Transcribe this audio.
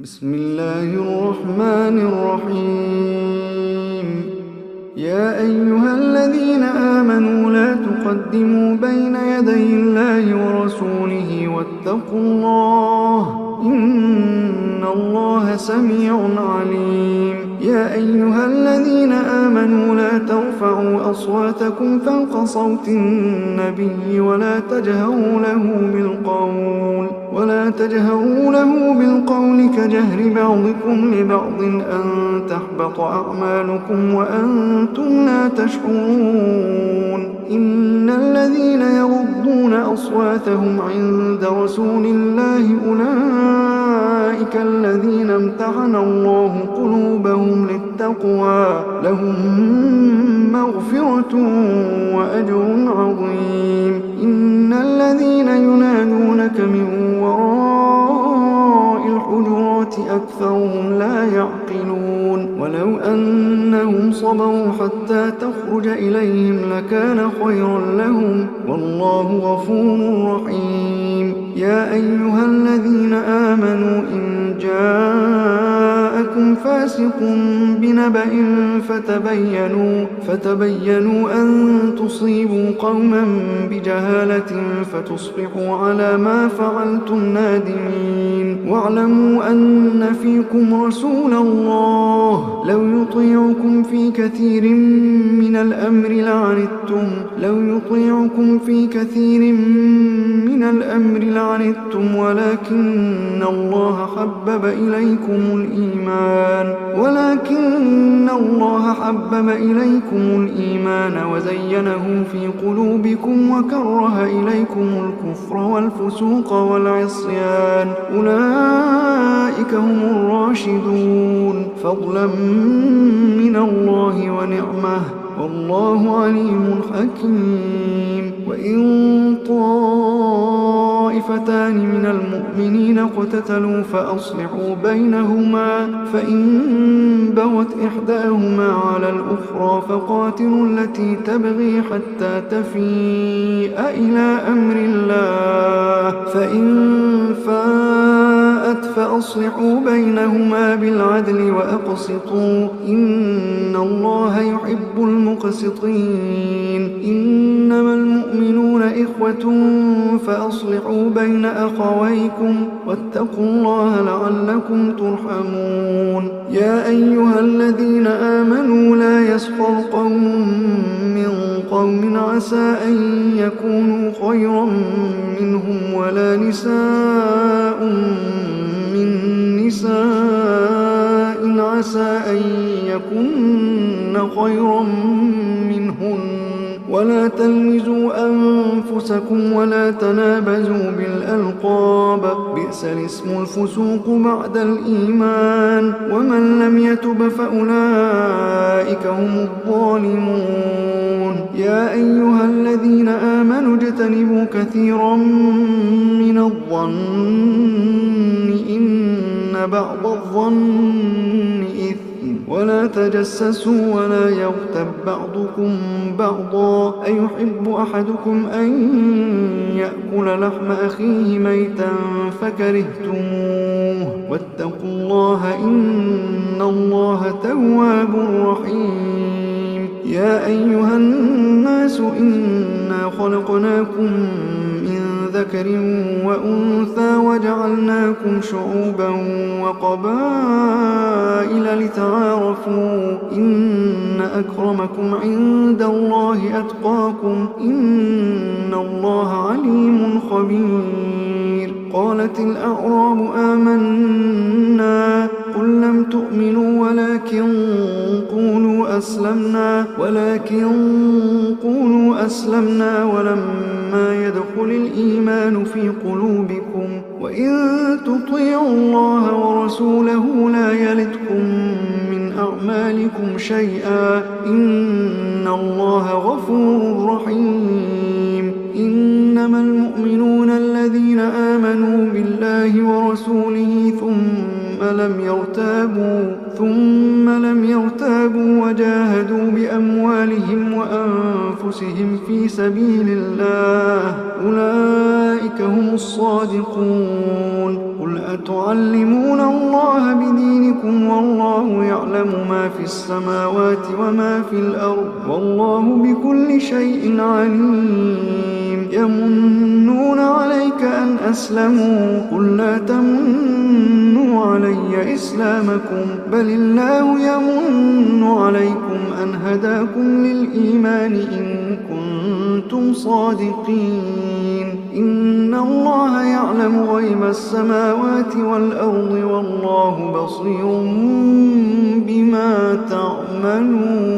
بسم الله الرحمن الرحيم. يا أيها الذين آمنوا لا تقدموا بين يدي الله ورسوله واتقوا الله إن الله سميع عليم. يا أيها الذين آمنوا لا ترفعوا أصواتكم فوق صوت النبي ولا تجهروا له بالقول كجهر بعضكم لبعض أن تحبط أعمالكم وأنتم لا تشعرون. إن الذين يغضون أصواتهم عند رسول الله أولئك الذين امتحن الله قلوبهم للتقوى لهم مغفرة وأجر عظيم. إن الذين ينادونك من وراء الحجرات أكثرهم لا يعقلون. ولو أنهم صبروا حتى تخرج إليهم لكان خيرا لهم والله غفور رحيم. يا أيها الذين آمنوا إن جاءكم فاسق بنبأ فتبينوا أن تصيبوا قوما بجهالة فتصبحوا على ما فعلتم نادمين. واعلموا أن فيكم رسول الله لو يطيعكم في كثير من الأمر لعنتم ولكن الله حبب إليكم الإيمان وزينه في قلوبكم وكره إليكم الكفر والفسوق والعصيان أولئك هم الراشدون فضلا من الله ونعمه والله عليم حكيم. وإن طائفتان من المؤمنين اقتتلوا فأصلحوا بينهما فإن بغت إحداهما على الأخرى فقاتلوا التي تبغي حتى تفيء إلى أمر الله فإن فاءت فأصلحوا بينهما بالعدل وأقسطوا إن الله يحب المقسطين. إنما المؤمنون إخوة فأصلحوا بين أخويكم واتقوا الله لعلكم ترحمون. يا أيها الذين آمنوا لا يسخر قوم من قوم عسى أن يكونوا خيرا منهم ولا نساء من نساء عسى أن يكن خيرا منهن ولا تلمزوا أنفسكم ولا تنابزوا بالألقاب بئس الاسم الفسوق بعد الإيمان ومن لم يتب فأولئك هم الظالمون. يا أيها الذين آمنوا اجتنبوا كثيرا من الظن إن بعض الظن إثم ولا تجسسوا ولا يغتب بعضكم بعضا أيحب أحدكم أن يأكل لحم أخيه ميتا فكرهتموه واتقوا الله إن الله تواب رحيم. يا أيها الناس إنا خلقناكم من ذكر وأنثى وجعلناكم شعوبا وقبائل لتعارفوا إن أكرمكم عند الله أتقاكم إن الله عليم خبير. قالت الأعراب آمنا قل لم تؤمنوا ولكن قولوا أسلمنا ولما يدخل الإيمان في قلوبكم وإن تطيعوا الله ورسوله لا يلتكم من أعمالكم شيئا إن الله غفور رحيم. إنما المؤمنون الذين آمنوا بالله ورسوله ثم لم يرتابوا وجاهدوا بأموالهم وأنفسهم في سبيل الله أولئك هم الصادقون. قل أتعلمون الله أموالكم والله يعلم ما في السماوات وما في الأرض والله بكل شيء عليم. يمنون عليك أن أسلموا قل لا تمنوا علي إسلامكم بل الله يمن عليكم أن هداكم للإيمان إن كنتم صادقين. إن الله يعلم غيب السماوات والأرض والله بصير بما تعملون.